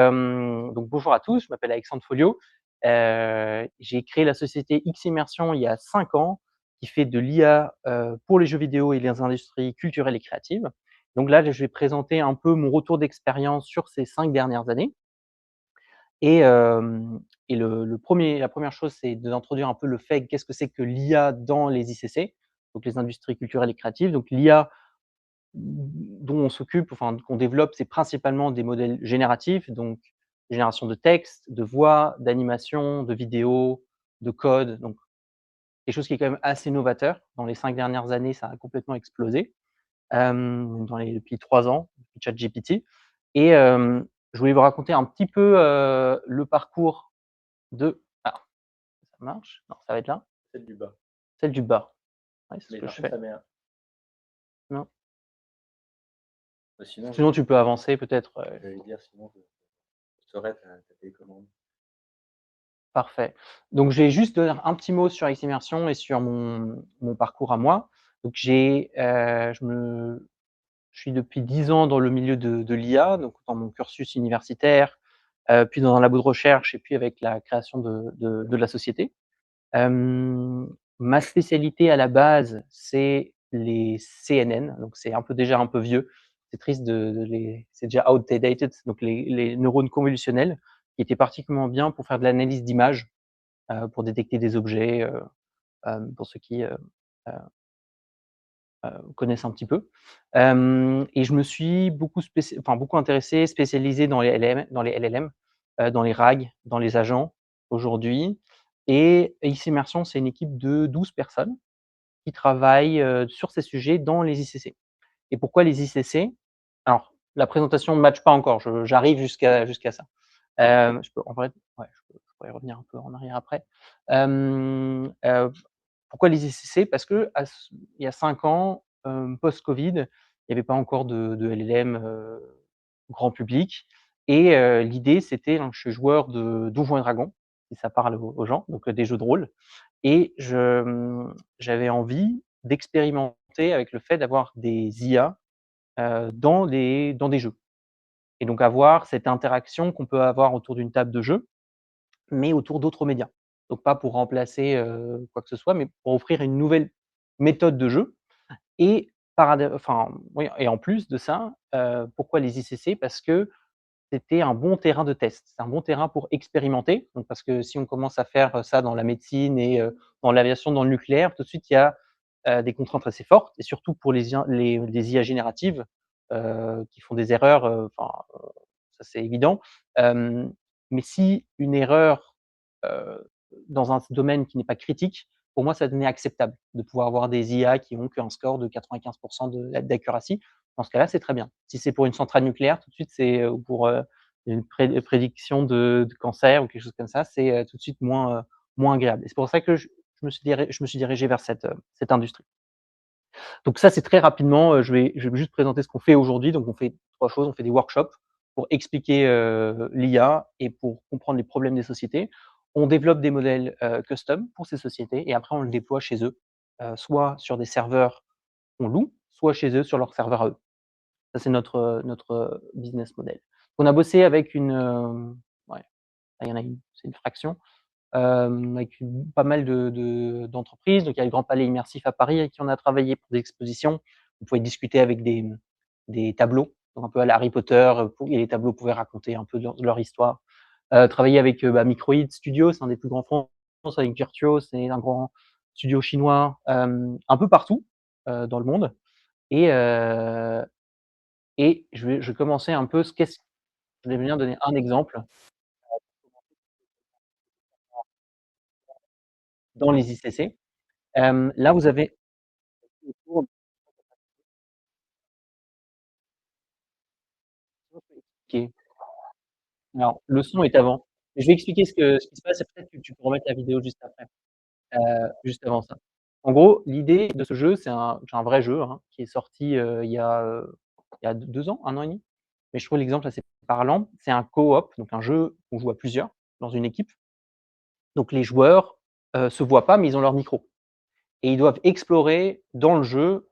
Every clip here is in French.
Donc bonjour à tous, je m'appelle Alexandre Folio. J'ai créé la société Ximmersion il y a 5 ans, qui fait de l'IA pour les jeux vidéo et les industries culturelles et créatives. Donc là, je vais présenter un peu mon retour d'expérience sur ces 5 dernières années. Et, la première chose, c'est d'introduire un peu le fait qu'est-ce que c'est que l'IA dans les ICC, donc les industries culturelles et créatives. Donc l'IA dont on s'occupe, enfin qu'on développe, c'est principalement des modèles génératifs, donc génération de texte, de voix, d'animation, de vidéos, de code, donc quelque chose qui est quand même assez novateur. Dans les 5 dernières années, ça a complètement explosé, depuis 3 ans, depuis ChatGPT. Et je voulais vous raconter un petit peu le parcours de... Ah, ça marche? Non, ça va être là? Celle du bas. Celle du bas. Ouais, c'est ce Mais que par je contre, fais. ça met un. Non. Sinon, Sinon, tu peux avancer peut-être. j'allais dire, sinon, je saurais ta télécommande. Parfait. Donc, je vais juste donner un petit mot sur Ximmersion et sur mon parcours à moi. Donc, je suis depuis 10 ans dans le milieu de l'IA, donc dans mon cursus universitaire, puis dans un labo de recherche et puis avec la création de la société. Ma spécialité à la base, c'est les CNN, donc c'est déjà un peu vieux. C'est triste c'est déjà outdated, donc les neurones convolutionnels, qui étaient particulièrement bien pour faire de l'analyse d'images, pour détecter des objets, pour ceux qui connaissent un petit peu. Et je me suis beaucoup intéressé, spécialisé dans les LLM, dans les RAG, dans les agents aujourd'hui. Et Ximmersion, c'est une équipe de 12 personnes qui travaillent sur ces sujets dans les ICC. Et pourquoi les ICC? Alors, la présentation ne matche pas encore, j'arrive jusqu'à ça. Je peux, en vrai, ouais, je pourrais revenir un peu en arrière après. Pourquoi les ICC? Parce que il y a 5 ans, post-Covid, il n'y avait pas encore de LLM grand public. Et l'idée, c'était, donc, je suis joueur de Donjons et Dragons, si ça parle aux gens, donc des jeux de rôle. Et j'avais envie d'expérimenter avec le fait d'avoir des IA dans des jeux. Et donc avoir cette interaction qu'on peut avoir autour d'une table de jeu, mais autour d'autres médias. Donc pas pour remplacer quoi que ce soit, mais pour offrir une nouvelle méthode de jeu. Et oui, et en plus de ça, pourquoi les ICC? Parce que c'était un bon terrain de test. C'est un bon terrain pour expérimenter. Donc parce que si on commence à faire ça dans la médecine et dans l'aviation, dans le nucléaire, tout de suite il y a des contraintes assez fortes, et surtout pour les IA génératives qui font des erreurs, ça c'est évident. Mais si une erreur dans un domaine qui n'est pas critique, pour moi, ça devenait acceptable de pouvoir avoir des IA qui ont qu'un score de 95 d'accuracy. Dans ce cas-là, c'est très bien. Si c'est pour une centrale nucléaire, tout de suite, c'est pour une prédiction de cancer ou quelque chose comme ça, c'est tout de suite moins agréable. Et c'est pour ça que je me suis dirigé vers cette industrie. Donc ça, c'est très rapidement, je vais juste présenter ce qu'on fait aujourd'hui. Donc on fait 3 choses. On fait des workshops pour expliquer l'IA et pour comprendre les problèmes des sociétés. On développe des modèles custom pour ces sociétés et après on le déploie chez eux, soit sur des serveurs qu'on loue, soit chez eux sur leurs serveurs à eux. Ça, c'est notre business model. On a bossé avec ouais, il y en a une, c'est une fraction, avec pas mal d'entreprises. Donc il y a le Grand Palais Immersif à Paris avec qui on a travaillé pour des expositions. Vous pouvez discuter avec des tableaux, donc un peu à la Harry Potter, et les tableaux pouvaient raconter un peu leur histoire. Travailler avec Microïd Studio, c'est un des plus grands fonds, avec Virtuo, c'est un grand studio chinois, un peu partout dans le monde. Et, je vais commencer un peu je vais venir donner un exemple dans les ICC. Là, vous avez OK. Alors, le son est avant. Je vais expliquer ce qui se passe et peut-être que tu peux remettre la vidéo juste après, juste avant ça. En gros, l'idée de ce jeu, c'est un vrai jeu, hein, qui est sorti, il y a 2 ans, 1 an et demi. Mais je trouve l'exemple assez parlant. C'est un coop, donc un jeu qu'on joue à plusieurs dans une équipe. Donc les joueurs, se voient pas, mais ils ont leur micro et ils doivent explorer dans le jeu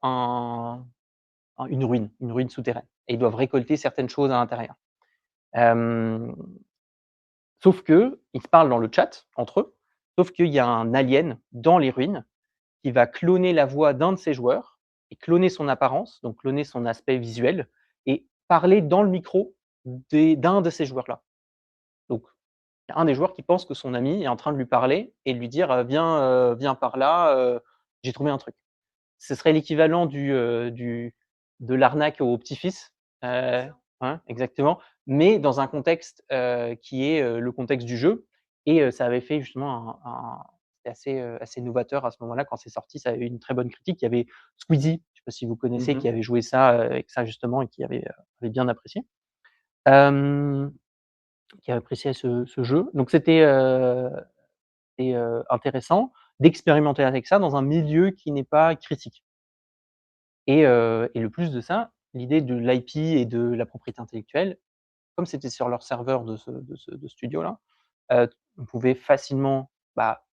une ruine souterraine, et ils doivent récolter certaines choses à l'intérieur. Sauf qu'ils se parlent dans le chat entre eux, sauf qu'il y a un alien dans les ruines qui va cloner la voix d'un de ses joueurs et cloner son apparence, donc cloner son aspect visuel et parler dans le micro d'un de ces joueurs-là. Donc, il y a un des joueurs qui pense que son ami est en train de lui parler et de lui dire viens par là, j'ai trouvé un truc. Ce serait l'équivalent de l'arnaque au petit-fils, hein, exactement, mais dans un contexte qui est le contexte du jeu. Et ça avait fait justement c'était assez novateur à ce moment-là quand c'est sorti. Ça avait eu une très bonne critique. Il y avait Squeezie, je ne sais pas si vous connaissez, qui Mmh. avait joué ça avec ça justement et qui avait bien apprécié. Euh, qui avait apprécié ce jeu. Donc c'était intéressant d'expérimenter avec ça dans un milieu qui n'est pas critique. Et le plus de ça, l'idée de l'IP et de la propriété intellectuelle, comme c'était sur leur serveur de studio-là, on pouvait facilement, bah,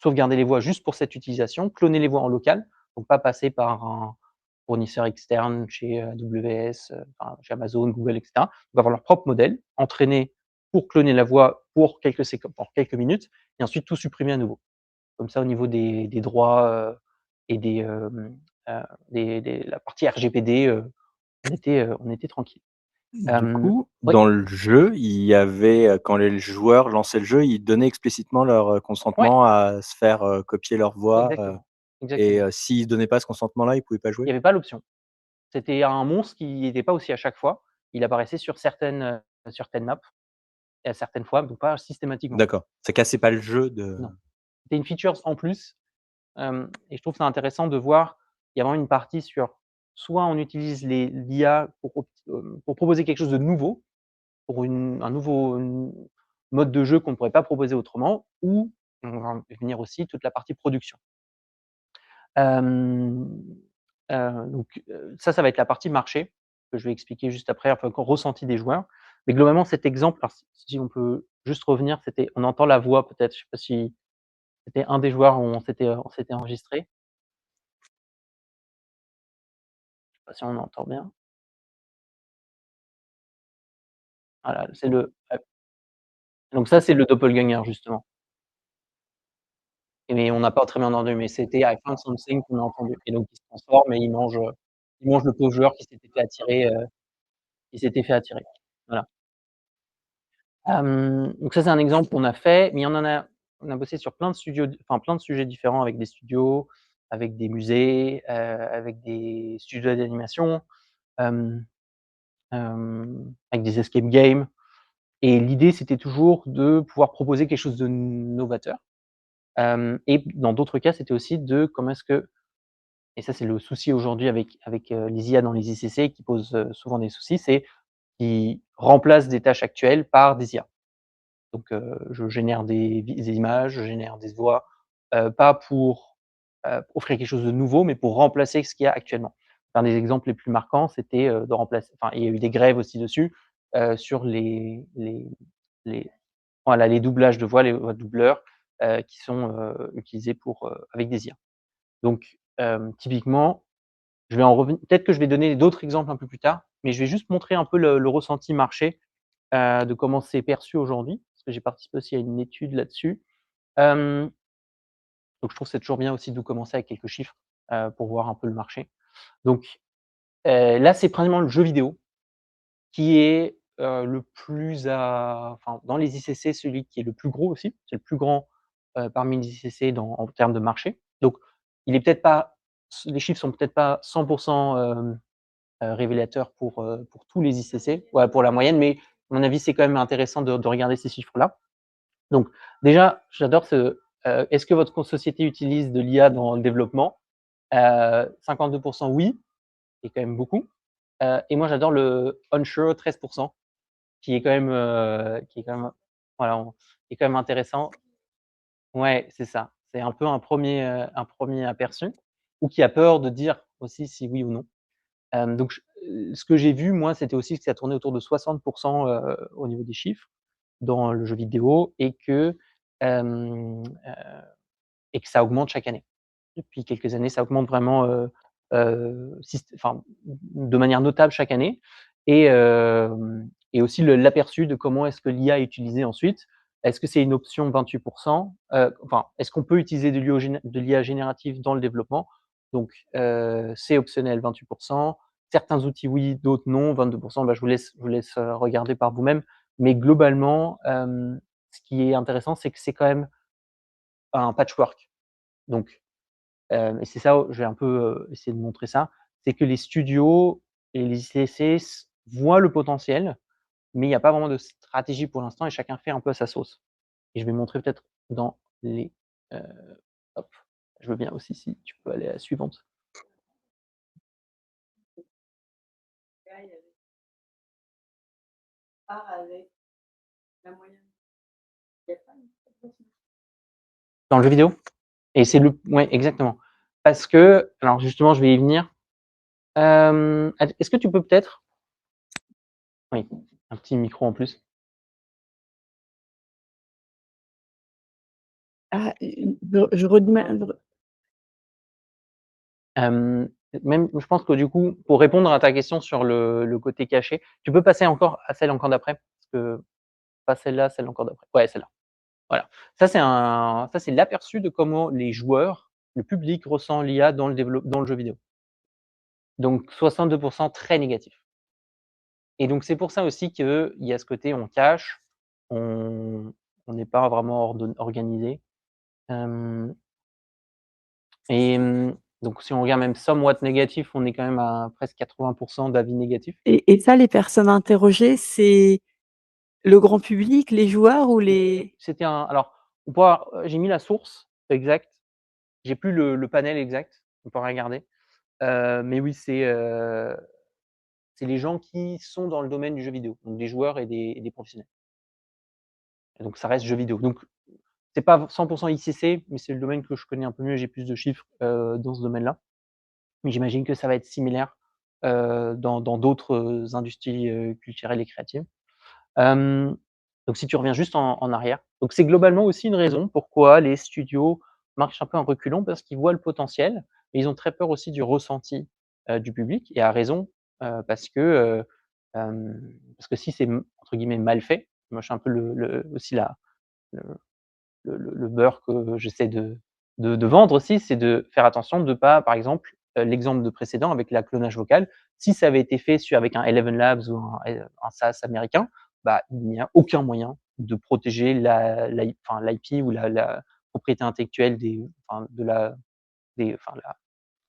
sauvegarder les voix juste pour cette utilisation, cloner les voix en local, donc pas passer par un fournisseur externe chez AWS, enfin chez Amazon, Google, et cetera. Donc avoir leur propre modèle, entraîner pour cloner la voix pour quelques minutes et ensuite tout supprimer à nouveau. Comme ça, au niveau des droits, et la partie RGPD, on était tranquille. Du coup, Oui, dans le jeu, il y avait, quand les joueurs lançaient le jeu, ils donnaient explicitement leur, ouais, consentement à se faire, copier leur voix, exactement, et exactement. s'ils donnaient pas ce consentement-là, ils pouvaient pas Il jouer? y avait pas l'option. C'était un monstre qui était pas aussi à chaque fois. Il apparaissait sur certaines maps et à certaines fois, donc pas systématiquement, D'accord, ça cassait pas le jeu de non. C'était une feature en plus, et je trouve ça intéressant de voir, il y a vraiment une partie sur soit on utilise l'IA pour proposer quelque chose de nouveau, pour un nouveau mode de jeu qu'on ne pourrait pas proposer autrement, ou on va venir aussi toute la partie production. Ça va être la partie marché que je vais expliquer juste après, enfin, ressenti des joueurs. Mais globalement, cet exemple, alors si on peut juste revenir, on entend la voix peut-être, je sais pas si c'était un des joueurs où on s'était enregistré. Je sais pas si on entend bien. Voilà, donc ça, c'est le doppelganger justement. Mais on n'a pas très bien entendu, mais c'était I found something qu'on a entendu. Et donc il se transforme et il mange le pauvre joueur qui s'était fait attirer. Voilà. Donc ça, c'est un exemple qu'on a fait, mais on a bossé sur plein de studios, enfin plein de sujets différents avec des studios, avec des musées, avec des studios d'animation, hem, avec des escape games. Et l'idée, c'était toujours de pouvoir proposer quelque chose de novateur. Et dans d'autres cas, c'était aussi de comment est-ce que, et ça, c'est le souci aujourd'hui avec les IA dans les ICC qui posent souvent des soucis, c'est qu'ils remplacent des tâches actuelles par des IA. Donc, je génère des images, je génère des voix, pas pour offrir quelque chose de nouveau, mais pour remplacer ce qu'il y a actuellement. Un des exemples les plus marquants, c'était de remplacer, enfin, il y a eu des grèves aussi dessus, sur les voilà, les doublages de voix, les voix de doubleurs, qui sont utilisés avec des IA. Donc, typiquement, je vais en revenir. Peut-être que je vais donner d'autres exemples un peu plus tard, mais je vais juste montrer un peu le ressenti marché, de comment c'est perçu aujourd'hui, parce que j'ai participé aussi à une étude là-dessus. Donc je trouve que c'est toujours bien aussi de commencer avec quelques chiffres, pour voir un peu le marché. Donc, là, c'est principalement le jeu vidéo qui est le plus enfin, dans les ICC, celui qui est le plus gros aussi. C'est le plus grand parmi les ICC en termes de marché. Donc, il est peut-être pas, les chiffres sont peut-être pas 100% révélateurs pour tous les ICC, ouais, pour la moyenne, mais à mon avis, c'est quand même intéressant de regarder ces chiffres-là. Donc, déjà, j'adore est-ce que votre société utilise de l'IA dans le développement? 52% oui, c'est quand même beaucoup. Et moi, j'adore le unsure 13%, qui est quand même, voilà, qui est quand même intéressant. Ouais, c'est ça. C'est un peu un premier aperçu, ou qui a peur de dire aussi si oui ou non. Donc, ce que j'ai vu, moi, c'était aussi que ça tournait autour de 60% au niveau des chiffres dans le jeu vidéo, et que ça augmente chaque année. Depuis quelques années, ça augmente vraiment, enfin, de manière notable chaque année. Et et aussi l'aperçu de comment est-ce que l'IA est utilisée ensuite. Est-ce que c'est une option 28%? Enfin, est-ce qu'on peut utiliser de l'IA générative dans le développement? Donc, c'est optionnel 28%. Certains outils oui, d'autres non, 22%. Bah, je vous laisse regarder par vous-même. Mais globalement, ce qui est intéressant, c'est que c'est quand même un patchwork. Donc, et c'est ça, je vais un peu essayer de montrer ça, c'est que les studios et les ICC voient le potentiel, mais il n'y a pas vraiment de stratégie pour l'instant et chacun fait un peu à sa sauce. Et je vais montrer peut-être dans les. euh, hop, je veux bien aussi si tu peux aller à la suivante. Avec la moyenne. Dans le jeu vidéo. Et c'est le. Ouais, exactement. Parce que, alors justement, je vais y venir. Est-ce que tu peux peut-être. Oui, un petit micro en plus. Ah, je redemande. Même, je pense que du coup, pour répondre à ta question sur le côté caché, tu peux passer encore à celle encore d'après, parce que pas celle-là, celle encore d'après. Ouais, celle-là. Voilà. Ça c'est l'aperçu de comment les joueurs, le public ressent l'IA dans le jeu vidéo. Donc 62% très négatif. Et donc c'est pour ça aussi qu'il y a ce côté on cache, on n'est pas vraiment organisé. Et donc si on regarde même somewhat négatif, on est quand même à presque 80% d'avis négatifs. Et ça, les personnes interrogées, c'est le grand public, les joueurs ou les. C'était alors, j'ai mis la source exacte. J'ai plus le panel exact. On pourra regarder. Mais oui, c'est les gens qui sont dans le domaine du jeu vidéo, donc des joueurs et des professionnels. Et donc ça reste jeu vidéo. Donc c'est pas 100% ICC, mais c'est le domaine que je connais un peu mieux. J'ai plus de chiffres dans ce domaine-là. Mais j'imagine que ça va être similaire dans d'autres industries culturelles et créatives. Donc si tu reviens juste en arrière, donc c'est globalement aussi une raison pourquoi les studios marchent un peu en reculons, parce qu'ils voient le potentiel, mais ils ont très peur aussi du ressenti du public, et à raison, parce que si c'est entre guillemets mal fait, moi je suis un peu aussi le beurre que j'essaie de vendre aussi, c'est de faire attention de pas, par exemple, l'exemple de précédent avec la clonage vocal, si ça avait été fait avec un Eleven Labs ou un SaaS américain, bah, il n'y a aucun moyen de protéger l'IP ou la propriété intellectuelle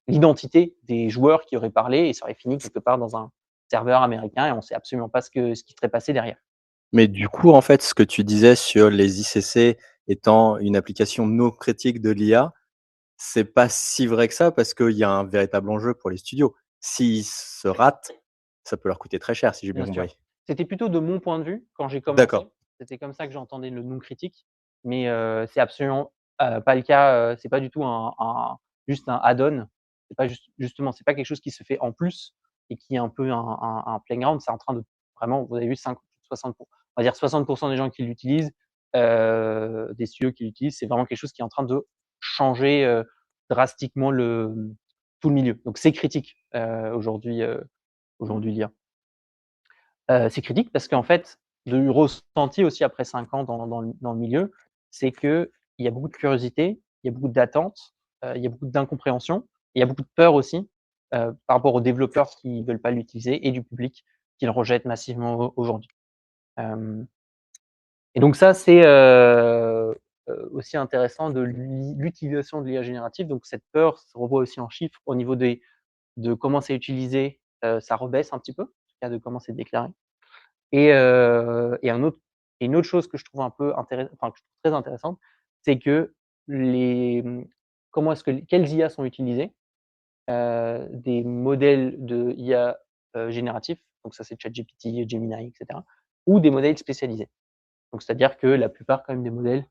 l'identité des joueurs qui auraient parlé, et ça aurait fini quelque part dans un serveur américain et on sait absolument pas ce qui serait passé derrière. Mais du coup, en fait, ce que tu disais sur les ICC étant une application non critique de l'IA, c'est pas si vrai que ça parce qu'il y a un véritable enjeu pour les studios. S'ils se ratent, ça peut leur coûter très cher, si j'ai bien Bien sûr. compris. C'était plutôt de mon point de vue quand j'ai commencé. D'accord. C'était comme ça que j'entendais le non critique, mais c'est absolument pas le cas. C'est pas du tout juste un add-on. C'est pas justement, c'est pas quelque chose qui se fait en plus et qui est un peu un playground. C'est en train de vraiment, vous avez vu 60 on va dire 60% des gens qui l'utilisent, des studios qui l'utilisent, c'est vraiment quelque chose qui est en train de changer drastiquement tout le milieu. Donc c'est critique aujourd'hui l'IA. C'est critique parce qu'en fait, du ressenti aussi après 5 ans dans le milieu, c'est qu'il y a beaucoup de curiosité, il y a beaucoup d'attentes, il y a beaucoup d'incompréhension, il y a beaucoup de peur aussi par rapport aux développeurs qui ne veulent pas l'utiliser et du public qui le rejette massivement aujourd'hui. Et donc ça, c'est aussi intéressant de l'utilisation de l'IA générative. Donc cette peur se revoit aussi en chiffres au niveau de comment c'est utilisé, ça rebaisse un petit peu, en tout cas de comment c'est déclaré. Et une autre chose que je trouve que je trouve très intéressante, c'est que quelles IA sont utilisées, des modèles de IA génératifs, donc ça c'est ChatGPT, Gemini, etc., ou des modèles spécialisés. Donc c'est-à-dire que la plupart quand même des modèles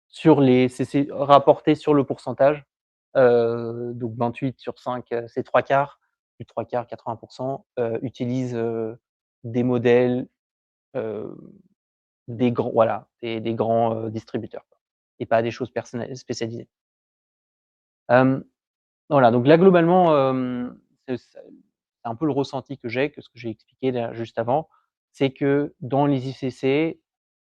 c'est rapporté sur le pourcentage, donc 28 sur 5, c'est 3/4, plus de 3/4, 80%, utilisent des modèles des grands distributeurs et pas des choses spécialisées. Voilà, donc là globalement, c'est un peu le ressenti que j'ai, que ce que j'ai expliqué là juste avant, c'est que dans les ICC,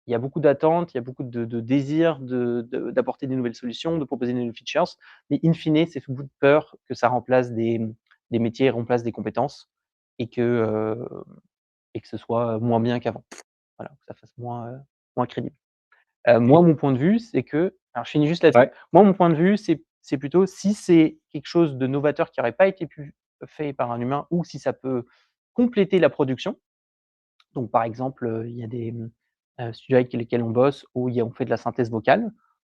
il y a beaucoup d'attentes, il y a beaucoup de désir d'apporter des nouvelles solutions, de proposer des nouvelles features, mais in fine, c'est beaucoup de peur que ça remplace des métiers, remplace des compétences et que ce soit moins bien qu'avant. Voilà, que ça fasse moins crédible. Moi, mon point de vue, c'est que alors je finis juste là-dessus. Ouais. Moi, mon point de vue, c'est plutôt si c'est quelque chose de novateur qui n'aurait pas été fait par un humain ou si ça peut compléter la production. Donc par exemple, il y a des, studios avec lesquels on bosse où on fait de la synthèse vocale,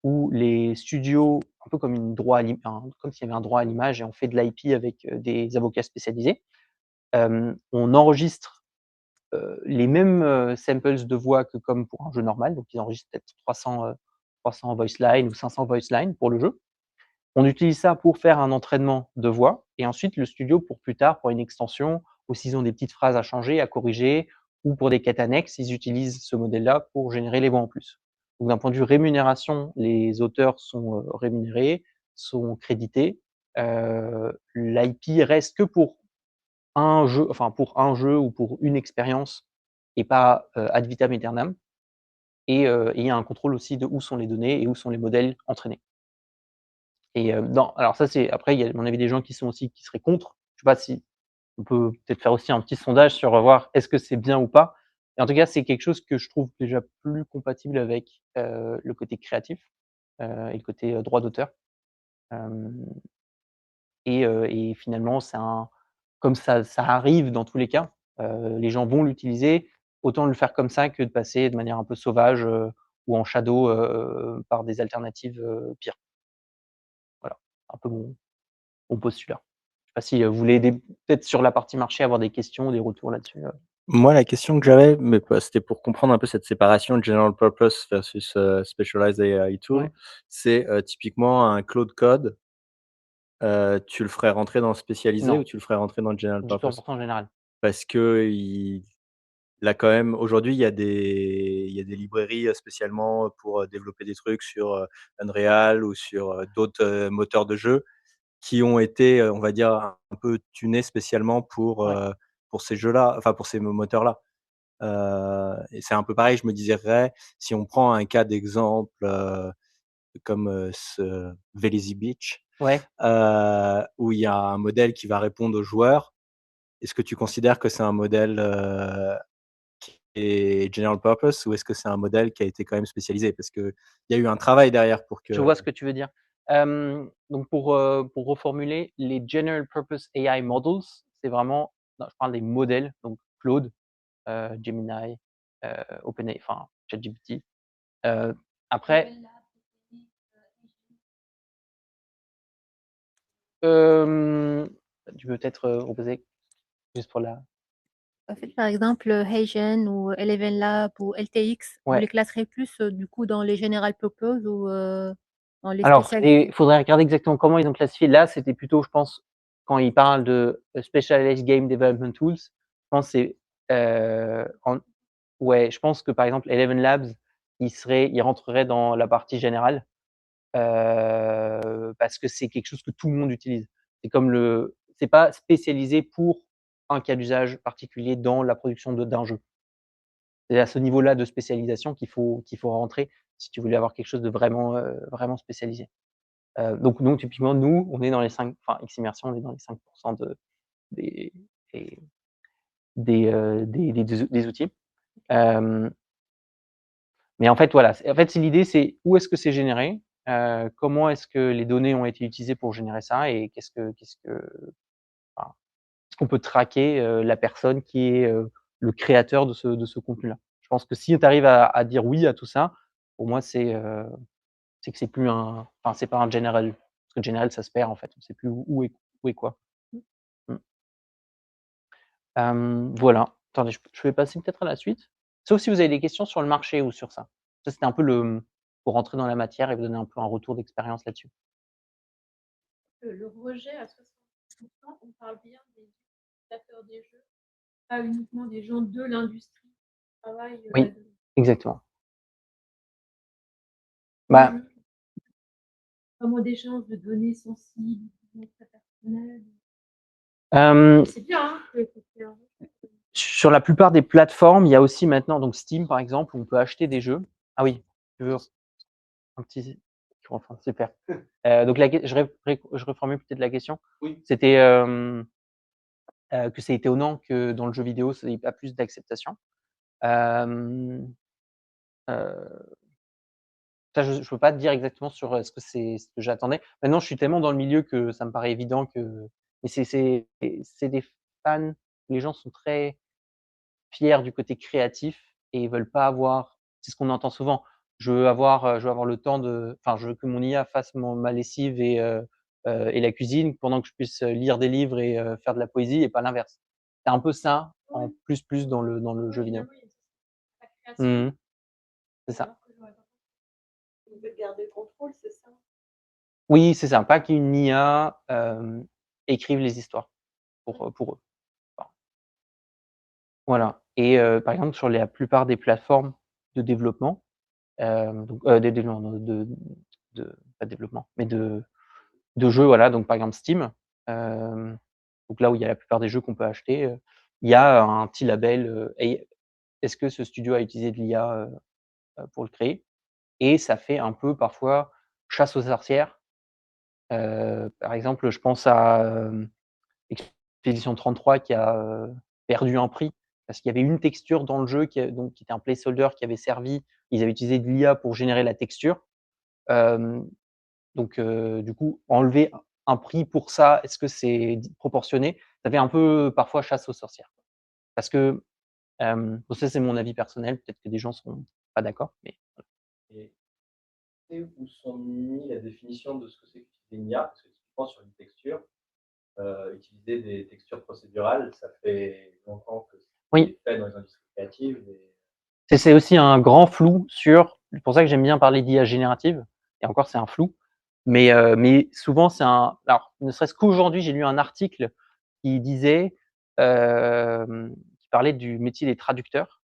où les studios, un peu comme comme s'il y avait un droit à l'image et on fait de l'IP avec, des avocats spécialisés. On enregistre, les mêmes, samples de voix que comme pour un jeu normal, donc ils enregistrent peut-être 300 voice lines ou 500 voice lines pour le jeu. On utilise ça pour faire un entraînement de voix et ensuite le studio pour plus tard, pour une extension ou s'ils ont des petites phrases à changer, à corriger ou pour des quêtes annexes, ils utilisent ce modèle-là pour générer les voix en plus. Donc d'un point de vue rémunération, les auteurs sont, rémunérés, sont crédités. L'IP reste que pour un jeu, enfin pour un jeu ou pour une expérience et pas, ad vitam aeternam et il y a un contrôle aussi de où sont les données et où sont les modèles entraînés. Et alors ça c'est après il y a à mon avis des gens qui seraient contre. Je sais pas si on peut peut-être faire aussi un petit sondage sur, voir est-ce que c'est bien ou pas? Et en tout cas, c'est quelque chose que je trouve déjà plus compatible avec, le côté créatif, et le côté, droit d'auteur. Hem et finalement, comme ça arrive dans tous les cas, les gens vont l'utiliser, autant le faire comme ça que de passer de manière un peu sauvage, ou en shadow, par des alternatives, pires. Voilà, un peu mon postulat. Je sais pas si, vous voulez peut-être sur la partie marché avoir des questions, des retours là-dessus, Moi, la question que j'avais, mais c'était pour comprendre un peu cette séparation general purpose versus, specialized AI tool. Ouais. C'est, typiquement un Claude Code, tu le ferais rentrer dans le spécialisé Non, ou tu le ferais rentrer dans le general du purpose? 100% général. Parce qu'il a quand même aujourd'hui, il y a des librairies, spécialement pour, développer des trucs sur, Unreal ou sur, d'autres, moteurs de jeu qui ont été, on va dire, un peu tunés spécialement Ouais. pour ces jeux-là, enfin pour ces moteurs-là. Et c'est un peu pareil, je me dirais, si on prend un cas d'exemple, comme, ce Velizy Beach, Ouais. où il y a un modèle qui va répondre aux joueurs. Est-ce que tu considères que c'est un modèle, qui est general purpose ou est-ce que c'est un modèle qui a été quand même spécialisé? Parce qu'il y a eu un travail derrière pour Je que vois ce que tu veux dire. Donc pour reformuler, les general purpose AI models, c'est vraiment non, je parle des modèles, donc Claude, Gemini, enfin ChatGPT. Après, hem, tu peux peut-être, reposer juste pour la En fait, par exemple, Heygen ou Eleven Lab ou LTX, vous ouais. les classerez plus, du coup, dans les general purpose ou, dans les Alors il spécialisés? faudrait regarder exactement comment ils ont classifié. Là, c'était plutôt, je pense, quand ils parlent de specialized game development tools, je pense que c'est, en ouais, je pense que par exemple Eleven Labs, il rentrerait dans la partie générale, parce que c'est quelque chose que tout le monde utilise. C'est pas spécialisé pour un cas d'usage particulier dans la production d'un jeu. C'est à ce niveau-là de spécialisation qu'il faut rentrer si tu voulais avoir quelque chose de vraiment spécialisé. Donc typiquement nous, on est dans les 5 enfin Ximmersion, on est dans les 5 des des des outils. Hem Mais en fait, voilà, c'est l'idée, c'est où est-ce que c'est généré? Comment est-ce que les données ont été utilisées pour générer ça? Et enfin, est-ce qu'on peut traquer, la personne qui est, le créateur de ce contenu-là? Je pense que si tu arrives à dire oui à tout ça, pour moi, c'est que c'est plus enfin, c'est pas un general. Parce que general, ça se perd, en fait. On sait plus où est quoi. Mmh. Voilà. Attendez, je vais passer peut-être à la suite. Sauf si vous avez des questions sur le marché ou sur ça. Ça, c'était un peu pour rentrer dans la matière et vous donner un peu un retour d'expérience là-dessus. Le rejet à 60%, on parle bien des utilisateurs des jeux, pas uniquement des gens de l'industrie qui travaillent Oui, là-dedans. exactement. Le Bah, jeu, vraiment d'échange de données sensibles, très personnelles. C'est bien, hein, que c'est un- Sur la plupart des plateformes, il y a aussi maintenant donc Steam, par exemple, où on peut acheter des jeux. Ah oui, tu veux un petit enfin, super. Donc je reformule peut-être la question. Oui. C'était, que c'est étonnant que dans le jeu vidéo, il y ait pas plus d'acceptation. Hem, Ça, je peux pas te dire exactement sur, ce que c'est ce que j'attendais. Maintenant, je suis tellement dans le milieu que ça me paraît évident que mais c'est des fans, les gens sont très fiers du côté créatif et ils veulent pas avoir c'est ce qu'on entend souvent: je veux avoir le temps de enfin, je veux que mon IA fasse ma lessive et la cuisine pendant que je puisse, lire des livres et faire de la poésie et pas l'inverse. C'est un peu ça en Oui. plus dans le jeu vidéo. Oui, la création, Mmh. C'est ça. alors que j'aurais pas Vous veut garder le contrôle, c'est ça? Oui, c'est ça, pas qu'une IA, écrive les histoires pour eux. Enfin, voilà et par exemple sur la plupart des plateformes de développement, donc des développements de pas de développement, mais de jeux, voilà, donc par exemple Steam, donc là où il y a la plupart des jeux qu'on peut acheter, il y a un petit label, et est-ce que ce studio a utilisé de l'IA, pour le créer? Et ça fait un peu parfois chasse aux sorcières. Par exemple, je pense à, Expédition 33 qui a, perdu un prix parce qu'il y avait une texture dans le jeu qui était un placeholder qui avait servi. Ils avaient utilisé de l'IA pour générer la texture. Hem, du coup, enlever un prix pour ça, est-ce que c'est proportionné? Ça fait un peu parfois chasse aux sorcières. Parce que, bon ça c'est mon avis personnel, peut-être que des gens seront pas d'accord, mais Et tu sais où sont mis la définition de ce que c'est qu'utiliser une IA? Parce que typiquement sur une texture, utiliser des textures procédurales, ça fait longtemps que oui. c'est fait dans les industries créatives et C'est aussi un grand flou c'est pour ça que j'aime bien parler d'IA générative et encore c'est un flou, mais souvent c'est un alors ne serait-ce qu'aujourd'hui, j'ai lu un article qui disait, qui parlait du métier des traducteurs,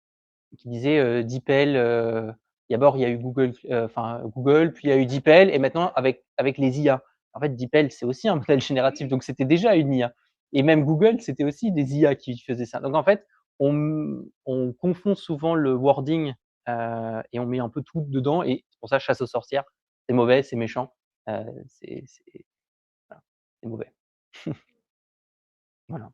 qui disait, DeepL, d'abord il y a eu Google, enfin Google, puis il y a eu DeepL et maintenant avec les IA. En fait, DeepL, c'est aussi un modèle génératif, donc c'était déjà une IA et même Google, c'était aussi des IA qui faisaient ça. Donc en fait, on confond souvent le wording, et on met un peu tout dedans et c'est pour ça chasse aux sorcières, c'est mauvais, c'est méchant, c'est voilà, c'est mauvais. Voilà.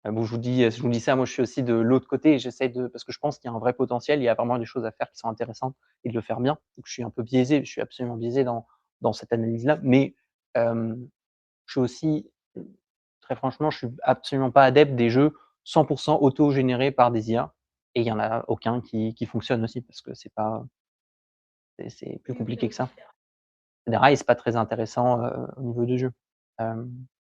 Bon, je vous dis ça, moi je suis aussi de l'autre côté et j'essaie de parce que je pense qu'il y a un vrai potentiel, il y a vraiment des choses à faire qui sont intéressantes et de le faire bien. Donc je suis un peu biaisé, je suis absolument biaisé dans cette analyse-là, mais hem, je suis aussi, très franchement, je suis absolument pas adepte des jeux 100 auto-générés par des IA et il y en a aucun qui fonctionne aussi parce que c'est plus compliqué que ça. Des rails, c'est pas très intéressant, au niveau du jeu. Hem,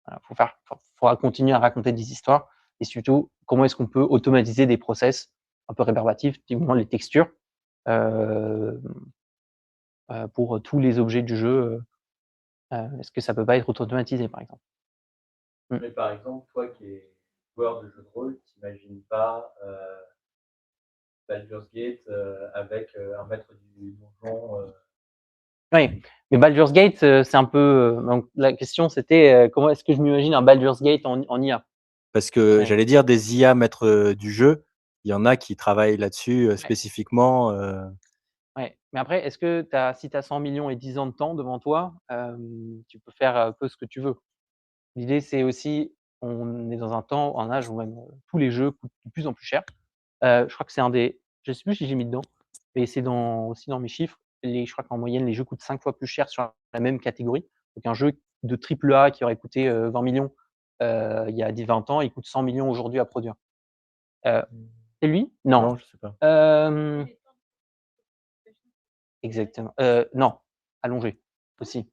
voilà, faudra continuer à raconter des histoires et surtout, comment est-ce qu'on peut automatiser des process un peu rébarbatifs, typiquement les textures, hem, pour tous les objets du jeu, est-ce que ça peut pas être automatisé, par exemple? Mmh. mais par exemple, toi qui es joueur de jeux de rôle, tu imagines pas, Baldur's Gate, avec, un maître du donjon, Oui, mais Baldur's Gate, c'est un peu, donc la question c'était, comment est-ce que je m'imagine un Baldur's Gate en IA? Parce que Ouais, j'allais dire des IA maîtres, du jeu, il y en a qui travaillent là-dessus, ouais. spécifiquement, Ouais, mais après, est-ce que si tu as 100 000 000 et 10 ans de temps devant toi, tu peux faire un peu ce que tu veux. L'idée, c'est aussi, on est dans un temps, un âge où même, tous les jeux coûtent de plus en plus cher. Je crois que c'est un des je sais plus si j'ai mis dedans, mais c'est aussi dans mes chiffres. Je crois qu'en moyenne, les jeux coûtent 5 fois plus cher sur la même catégorie. Donc un jeu de triple A qui aurait coûté, 20 000 000 il y a 20 ans, il coûte 100 millions aujourd'hui à produire. Heu, c'est lui? Non. non, je sais pas. Hem Exactement. Non, allongé aussi.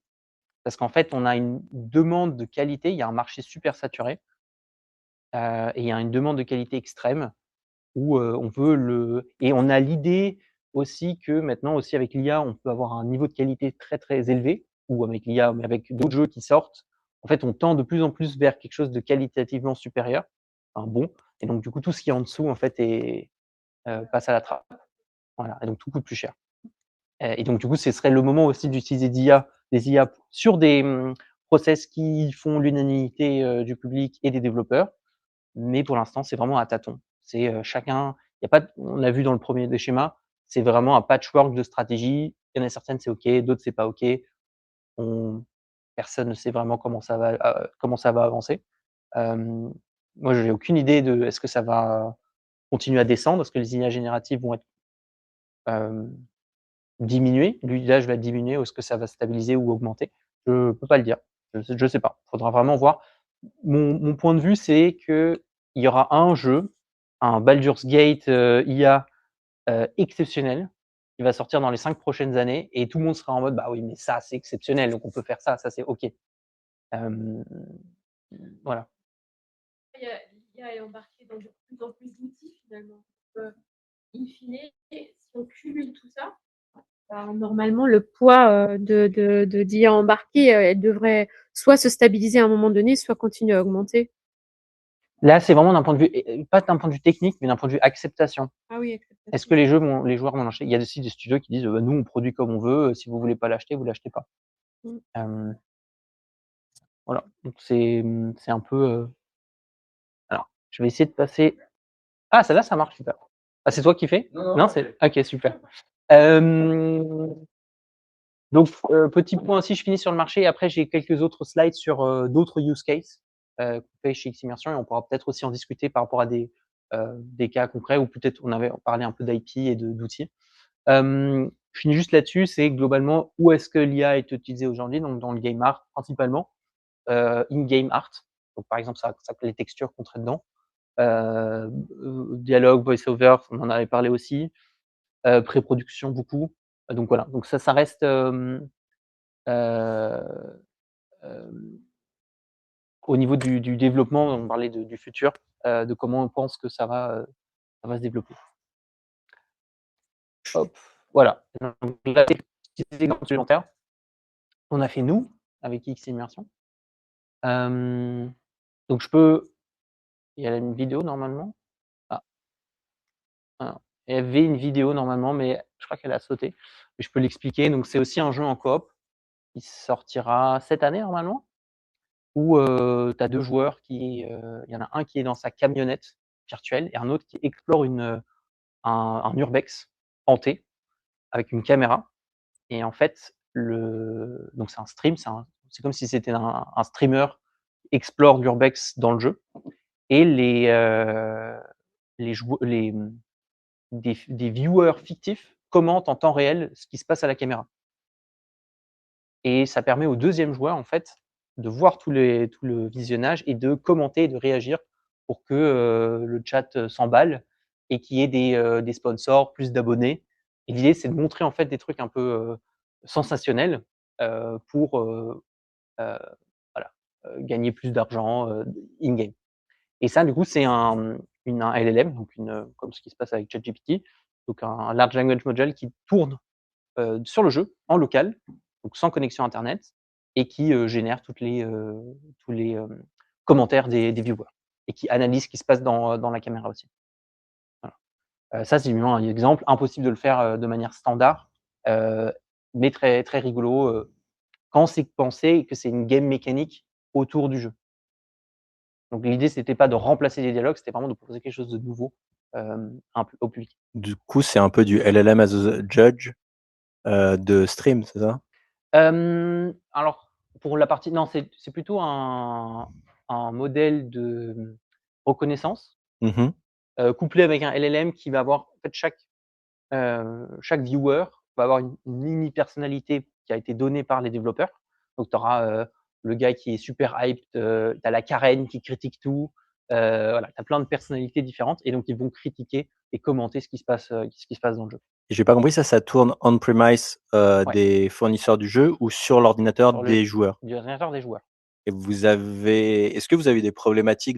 Parce qu'en fait, on a une demande de qualité, il y a un marché super saturé, et il y a une demande de qualité extrême où, on veut le et on a l'idée aussi que maintenant aussi avec l'IA, on peut avoir un niveau de qualité très, très élevé ou avec l'IA, mais avec d'autres jeux qui sortent. En fait, on tend de plus en plus vers quelque chose de qualitativement supérieur, enfin bon et donc du coup, tout ce qui est en dessous, en fait, passe à la trappe. Voilà et donc tout coûte plus cher. Et donc du coup, ce serait le moment aussi d'utiliser des IA sur des, process qui font l'unanimité du public et des développeurs, mais pour l'instant, c'est vraiment à tâtons. C'est chacun. Il y a pas. On l'a vu dans le premier des schémas, c'est vraiment un patchwork de stratégies. Il y en a certaines c'est ok, d'autres c'est pas ok. Personne ne sait vraiment comment ça va avancer. Moi, j'ai aucune idée de est-ce que ça va continuer à descendre, est-ce que les IA génératives vont être diminuer, l'usage va diminuer ou est-ce que ça va stabiliser ou augmenter? Je peux pas le dire. Je sais pas. Faudra vraiment voir. Mon point de vue, c'est qu'il y aura un jeu, un Baldur's Gate IA exceptionnel, qui va sortir dans les 5 prochaines années et tout le monde sera en mode: «Bah oui, mais ça, c'est exceptionnel, donc on peut faire ça c'est OK». Voilà. L'IA est embarquée dans de plus en plus d'outils finalement. In fine, si on cumule tout ça, normalement, le poids d'IA embarquée, elle devrait soit se stabiliser à un moment donné, soit continuer à augmenter. Là, c'est vraiment d'un point de vue, pas d'un point de vue technique, mais d'un point de vue acceptation. Ah oui, acceptation. Est-ce que les joueurs vont l'acheter? Il y a aussi des studios qui disent: bah, nous, on produit comme on veut, si vous voulez pas l'acheter, vous l'achetez pas. Voilà. Donc c'est un peu. Alors, je vais essayer de passer. Ah, celle-là, ça marche super. Ah, c'est toi qui fais? Non, c'est. Ok, super. Donc, petit point aussi, je finis sur le marché. Après, j'ai quelques autres slides sur d'autres use cases qu'on fait chez Ximmersion et on pourra peut-être aussi en discuter par rapport à des cas concrets ou peut-être on avait parlé un peu d'IP et d'outils. Je finis juste là-dessus, c'est globalement où est-ce que l'IA est utilisée aujourd'hui, donc dans le game art principalement, in-game art. Donc par exemple, ça s'appelle les textures qu'on traite dedans. Dialogue, voice-over, on en avait parlé aussi. Pré-production beaucoup. Donc voilà, donc ça reste au niveau du développement, on parlait du futur, de comment on pense que ça va se développer. Hop, voilà. Donc là, c'est des exemples supplémentaires qu'on a fait nous avec Ximmersion. Donc je peux. Il y a une vidéo normalement. Ah, alors, il y avait une vidéo normalement, mais je crois qu'elle a sauté. Mais je peux l'expliquer. Donc c'est aussi un jeu en coop qui sortira cette année normalement, où tu as 2 joueurs il y en a un qui est dans sa camionnette virtuelle et un autre qui explore un urbex hanté avec une caméra. Et en fait, donc c'est un stream, c'est comme si c'était un streamer qui explore l'urbex dans le jeu. Et des viewers fictifs commentent en temps réel ce qui se passe à la caméra. Et ça permet au deuxième joueur, en fait, de voir tout le visionnage et de commenter et de réagir pour que le chat s'emballe et qu'il y ait des sponsors, plus d'abonnés. Et l'idée, c'est de montrer en fait des trucs un peu sensationnels pour voilà, gagner plus d'argent in-game. Et ça, du coup, c'est un LLM, donc comme ce qui se passe avec ChatGPT, donc un Large Language Model qui tourne sur le jeu en local, donc sans connexion internet, et qui génère tous les commentaires des viewers et qui analyse ce qui se passe dans la caméra aussi. Voilà. Ça, c'est un exemple. Impossible de le faire de manière standard, mais très, très rigolo quand c'est pensé et que c'est une game mécanique autour du jeu. Donc l'idée, c'était pas de remplacer les dialogues, c'était vraiment de proposer quelque chose de nouveau au public. Du coup, c'est un peu du LLM as a judge de stream, c'est ça? Alors, pour la partie, non, c'est plutôt un modèle de reconnaissance Mmh. couplé avec un LLM qui va avoir, en fait, chaque viewer va avoir une mini personnalité qui a été donnée par les développeurs. Donc, tu auras le gars qui est super hyped, tu as la Karen qui critique tout. Voilà, tu as plein de personnalités différentes et donc ils vont critiquer et commenter ce qui se passe dans le jeu. Et j'ai pas compris, ça tourne on-premise, Ouais. des fournisseurs du jeu ou sur l'ordinateur Sur des joueurs? du ordinateur des joueurs. Et est-ce que vous avez des problématiques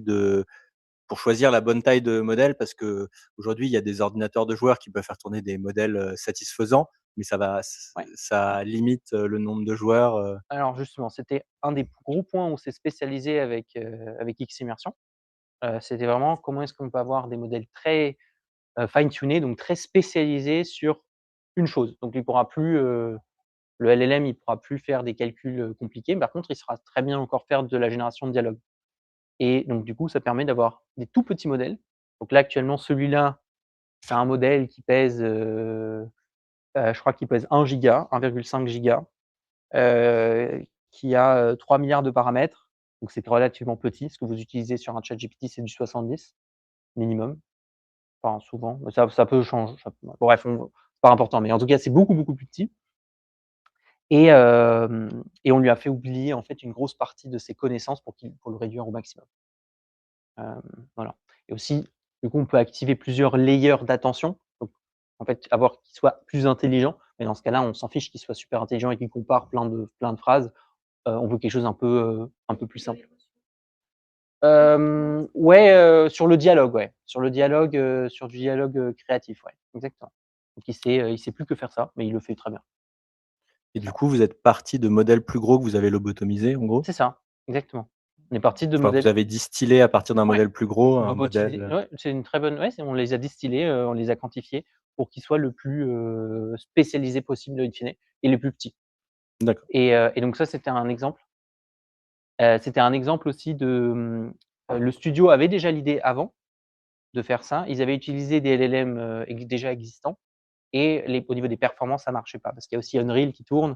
pour choisir la bonne taille de modèle? Parce qu'aujourd'hui, il y a des ordinateurs de joueurs qui peuvent faire tourner des modèles, satisfaisants, mais Ouais. ça limite, le nombre de joueurs. Alors justement, c'était un des gros points où on s'est spécialisé avec Ximmersion. C'était vraiment comment est-ce qu'on peut avoir des modèles très fine tunés, donc très spécialisés sur une chose. Donc il ne pourra plus Le LLM, il pourra plus faire des calculs, compliqués. Par contre, il saura très bien encore faire de la génération de dialogue et donc du coup, ça permet d'avoir des tout petits modèles. Donc là, actuellement, celui-là, c'est un modèle qui pèse, je crois qu'il pèse 1 giga, 1,5 giga, qui a, 3 milliards de paramètres. Donc c'est relativement petit. Ce que vous utilisez sur un ChatGPT, c'est du 70 minimum. Enfin souvent, mais ça peut changer, bref, c'est pas important, mais en tout cas, c'est beaucoup, beaucoup plus petit et on lui a fait oublier, en fait, une grosse partie de ses connaissances pour le réduire au maximum. Voilà et aussi, du coup, on peut activer plusieurs layers d'attention. Donc en fait, avoir qu'il soit plus intelligent, mais dans ce cas-là, on s'en fiche qu'il soit super intelligent et qu'il compare plein de phrases. On veut quelque chose un peu plus simple. Ouais, sur le dialogue, ouais. Sur du dialogue, créatif, ouais, exactement. Donc il sait plus que faire ça, mais il le fait très bien. Et du coup, vous êtes partis de modèles plus gros que vous avez lobotomisés, en gros? C'est ça, exactement. On est parti de Enfin, modèles vous avez distillé à partir d'un ouais, modèle plus gros, un robotisés, modèle, ouais, c'est une très bonne ouais, on les a distillés, on les a quantifiés pour qu'ils soient le plus, spécialisés possible in fine et les plus petits d'accord. et donc ça, c'était un exemple. C'était un exemple aussi de, le studio avait déjà l'idée avant de faire ça. Ils avaient utilisé des LLM, déjà existants et au niveau des performances, ça marchait pas parce qu'il y a aussi Unreal qui tourne,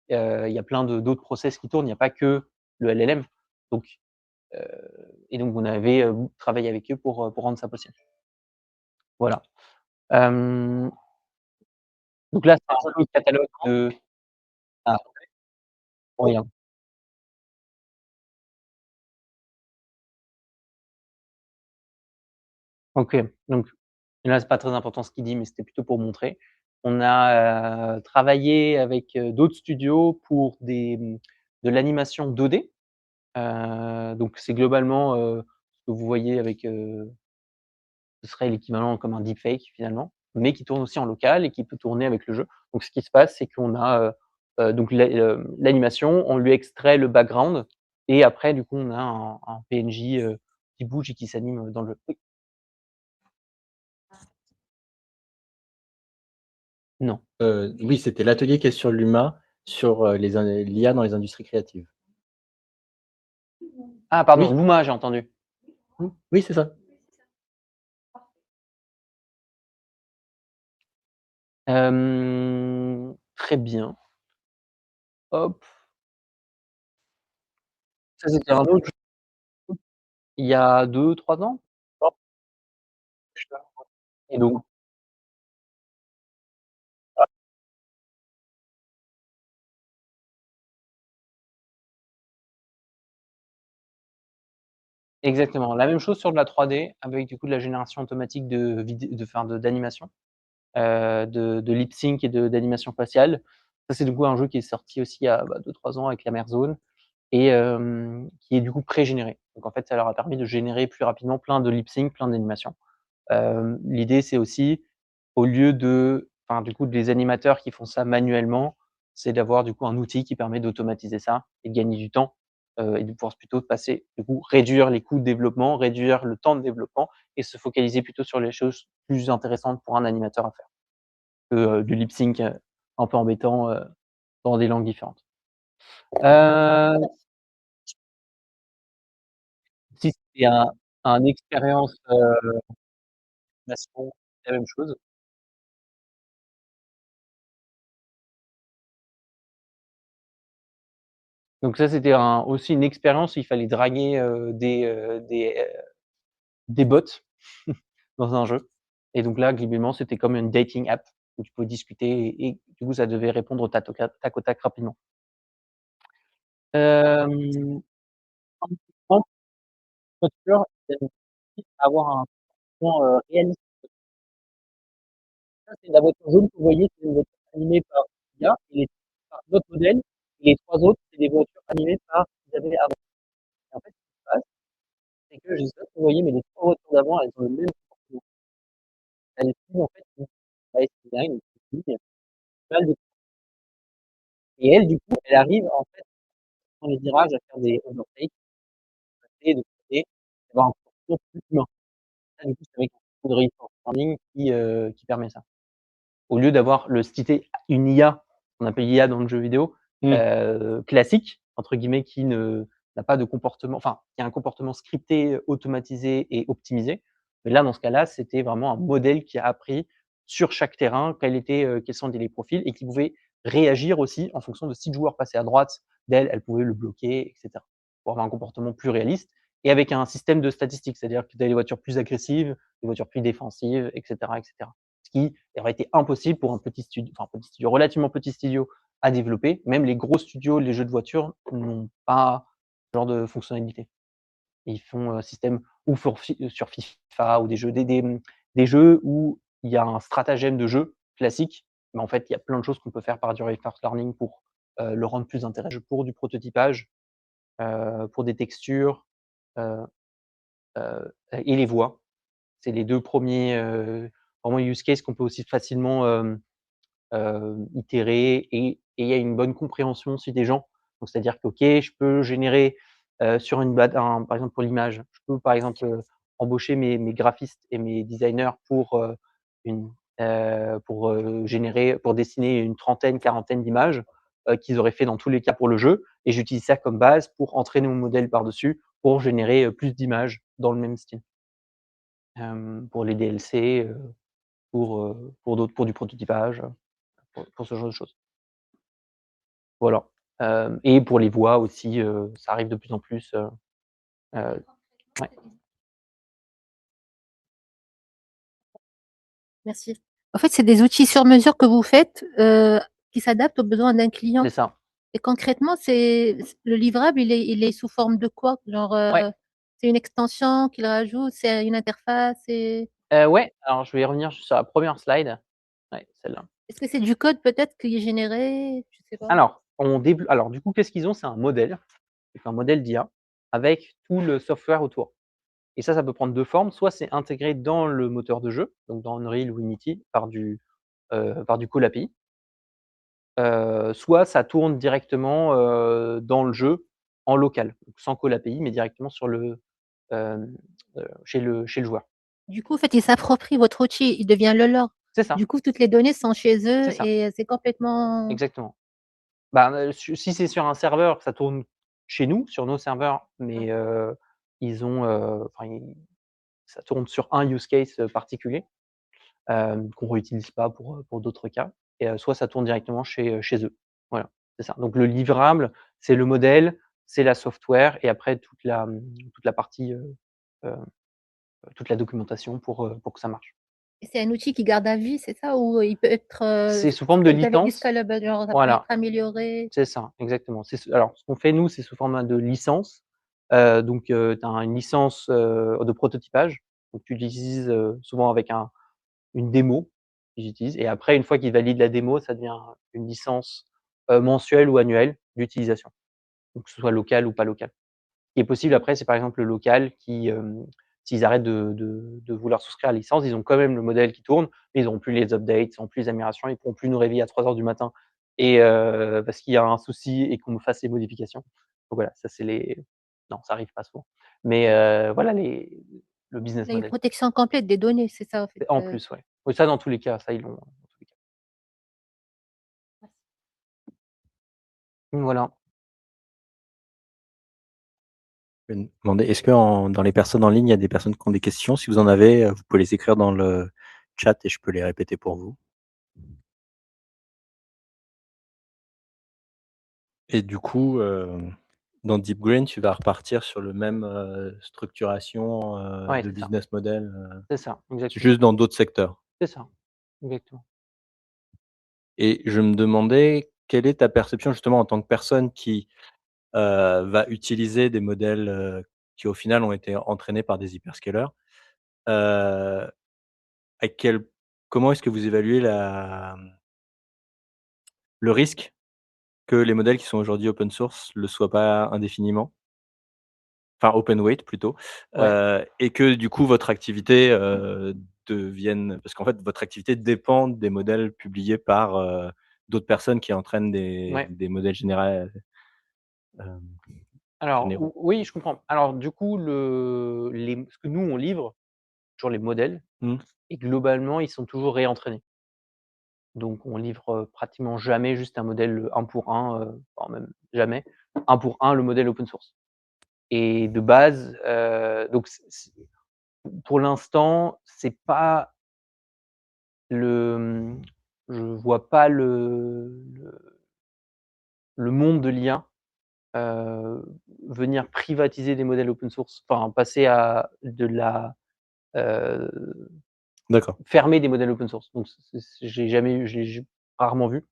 il y a plein d'autres process qui tournent, il n'y a pas que le LLM. Donc, heu et donc on avait, travaillé avec eux pour rendre ça possible. Voilà. Hem, donc là, c'est un peu le catalogue de ah, oui, hein. OK, donc là, c'est pas très important ce qu'il dit, mais c'était plutôt pour montrer. On a, travaillé avec, d'autres studios pour de l'animation 2D. Donc c'est globalement, ce que vous voyez avec, ce serait l'équivalent comme un deepfake finalement, mais qui tourne aussi en local et qui peut tourner avec le jeu. Donc ce qui se passe, c'est qu'on a, donc l'animation, on lui extrait le background et après du coup on a un PNJ, qui bouge et qui s'anime, dans le jeu. Oui? Non. Oui, c'était l'atelier Question Luma sur, l'IA dans les industries créatives. Ah pardon, Oui, Luma, j'ai entendu. oui, c'est ça. Très bien. Hop, ça c'était un autre jeu, il y a 2 3 ans et donc exactement, la même chose sur de la 3D avec du coup de la génération automatique d'animation, de lip sync et d'animation faciale. Ça, c'est du coup un jeu qui est sorti aussi il y a, 2-3 ans avec la Mère Zone et qui est du coup pré-généré. Donc en fait, ça leur a permis de générer plus rapidement plein de lip sync, plein d'animations. L'idée, c'est aussi, au lieu du coup, des animateurs qui font ça manuellement, c'est d'avoir du coup un outil qui permet d'automatiser ça et de gagner du temps, et de pouvoir plutôt passer du coup, réduire les coûts de développement, réduire le temps de développement et se focaliser plutôt sur les choses plus intéressantes pour un animateur à faire que, du lip sync, un peu embêtant, dans des langues différentes. Heu, si c'était un expérience, animation, c'est la même chose. Donc ça, c'était aussi une expérience où il fallait draguer, des bots dans un jeu et donc là, globalement, c'était comme une dating app où tu pouvais discuter et du coup, ça devait répondre au tac au tac rapidement. Hem, en voiture, avoir un plan, réaliste. Ça, c'est la voiture jaune que vous voyez, c'est une voiture animée par IA et par d'autres modèles et les 3 autres, c'est des voitures animées par Isabelle Ardan et en fait, ce qui se passe, c'est que je sais pas si vous voyez, mais les 3 voitures d'avant, elles ont le même comportement. Elles suivent en fait une guideline, une ligne mal définie et elle, du coup, elle arrive en fait dans les virages à faire des overtakes, passer de côté, avoir un comportement plus humain. Ça, du coup, c'est avec un peu de reinforcement learning qui permet ça. Au lieu d'avoir une IA qu'on appelle l'IA dans le jeu vidéo, classique, entre guillemets, qui n'a pas de comportement, enfin, qui a un comportement scripté, automatisé et optimisé. Mais là, dans ce cas-là, c'était vraiment un modèle qui a appris sur chaque terrain quels sont les profils et qui pouvait réagir aussi en fonction de si le joueur passait à droite d'elle, elle pouvait le bloquer, et cetera, pour avoir un comportement plus réaliste et avec un système de statistiques. C'est-à-dire que tu as des voitures plus agressives, des voitures plus défensives, et cetera, et cetera. Ce qui aurait été impossible pour un petit studio, enfin un petit studio, relativement petit studio à développer. Même les gros studios, les jeux de voitures n'ont pas ce genre de fonctionnalité. Ils font un système ou sur FIFA ou des jeux où il y a un stratagème de jeu classique, mais en fait, il y a plein de choses qu'on peut faire par du reinforcement learning pour le rendre plus intéressant, pour du prototypage, pour des textures et les voix. C'est les 2 premiers vraiment use case qu'on peut aussi facilement itérer et il y a une bonne compréhension aussi des gens. Donc c'est-à-dire que, OK, je peux générer sur une base, par exemple pour l'image, je peux par exemple embaucher mes graphistes et mes designers pour dessiner une trentaine, quarantaine d'images qu'ils auraient fait dans tous les cas pour le jeu et j'utilise ça comme base pour entraîner mon modèle par-dessus pour générer plus d'images dans le même style. Pour les DLC, pour du prototypage, pour ce genre de choses. Voilà. Et pour les voix aussi, ça arrive de plus en plus. Ouais. Merci. En fait, c'est des outils sur mesure que vous faites, qui s'adaptent aux besoins d'un client. C'est ça. Et concrètement, le livrable, il est sous forme de quoi? Genre, Ouais. c'est une extension qu'il rajoute, c'est une interface, Ouais, alors je vais y revenir juste sur la première slide. Ouais, celle-là. est-ce que c'est du code peut-être qui est généré? Je sais pas. Alors du coup, qu'est-ce qu'ils ont? C'est un modèle, c'est un modèle d'IA avec tout le software autour. Et ça peut prendre 2 formes. Soit c'est intégré dans le moteur de jeu, donc dans Unreal ou Unity par du Call API. Soit ça tourne directement dans le jeu en local, donc sans Call API, mais directement sur chez le joueur. Du coup, en fait, ils s'approprient votre outil, il devient le leur. C'est ça, Du coup, toutes les données sont chez eux c'est ça, et c'est complètement exactement. Si c'est sur un serveur, ça tourne chez nous, sur nos serveurs, mais ils ont, ça tourne sur un use case particulier qu'on réutilise pas pour d'autres cas. Et soit ça tourne directement chez eux. Voilà, c'est ça. Donc le livrable, c'est le modèle, c'est la software et après toute la partie, heu, toute la documentation pour que ça marche. et c'est un outil qui garde à vie, c'est ça? Ou il peut être, C'est sous ce forme de que vous avez dit licence. scalable, genre ça peut Voilà, être amélioré? c'est ça, exactement. Alors ce qu'on fait nous, c'est sous format de licence. Donc tu as une licence, de prototypage. Donc tu l'utilises, souvent avec une démo qu'ils utilisent et après une fois qu'ils valident la démo, ça devient une licence, mensuelle ou annuelle d'utilisation. Donc que ce soit local ou pas local. Ce qui est possible après, c'est par exemple le local qui, s'ils arrêtent de vouloir souscrire à la licence, ils ont quand même le modèle qui tourne, mais ils n'auront plus les updates, ils n'auront plus les améliorations, ils pourront plus nous réveiller à 3:00 du matin et parce qu'il y a un souci et qu'on me fasse les modifications. Donc voilà, ça c'est les non, ça arrive pas souvent. Mais voilà le business Il y a une model. protection complète des données, c'est ça en fait, En plus, ouais. Oui, ça dans tous les cas, ça ils l'ont dans tous les cas. Voilà. Je vais demander, est-ce que dans les personnes en ligne, il y a des personnes qui ont des questions? Si vous en avez, vous pouvez les écrire dans le chat et je peux les répéter pour vous. Et du coup, dans Deep Green, tu vas repartir sur le même, structuration, Ouais, de c'est ça. business model, C'est ça, exactement. juste dans d'autres secteurs. C'est ça, exactement. Et je me demandais, quelle est ta perception justement en tant que personne qui, va utiliser des modèles, qui au final ont été entraînés par des hyperscalers? Heu, à quel Comment est-ce que vous évaluez le risque que les modèles qui sont aujourd'hui open source le soient pas indéfiniment? Enfin open weight plutôt, Ouais. et que du coup votre activité, devienne, parce qu'en fait votre activité dépend des modèles publiés par, d'autres personnes qui entraînent Ouais. des modèles Alors généraux. oui, je comprends. Alors du coup, ce que nous on livre, toujours les modèles Mmh. et globalement, ils sont toujours réentraînés. Donc on livre, pratiquement jamais juste un modèle, 1 pour 1, voire même jamais, 1 pour 1 le modèle open source. Et de base, donc pour l'instant, c'est pas je vois pas le monde de l'IA, heu, venir privatiser des modèles open source, enfin passer à de la, heu, D'accord. fermer des modèles open source. Donc j'ai jamais eu, j'ai rarement vu.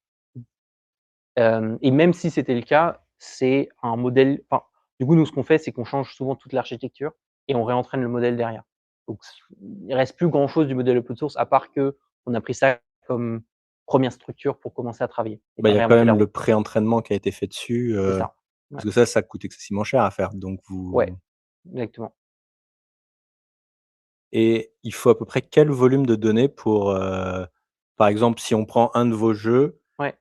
Et même si c'était le cas, c'est un modèle, enfin, du coup, nous, ce qu'on fait, c'est qu'on change souvent toute l'architecture et on réentraîne le modèle derrière. Donc il reste plus grand chose du modèle open source à part qu'on a pris ça comme première structure pour commencer à travailler et Bah, pas il y a quand réinventer la même roue. le pré-entraînement qui a été fait dessus, C'est ça. Ouais, parce que ça coûte excessivement cher à faire, donc ouais, vous exactement. et il faut à peu près quel volume de données pour, par exemple, si on prend un de vos jeux, Ouais.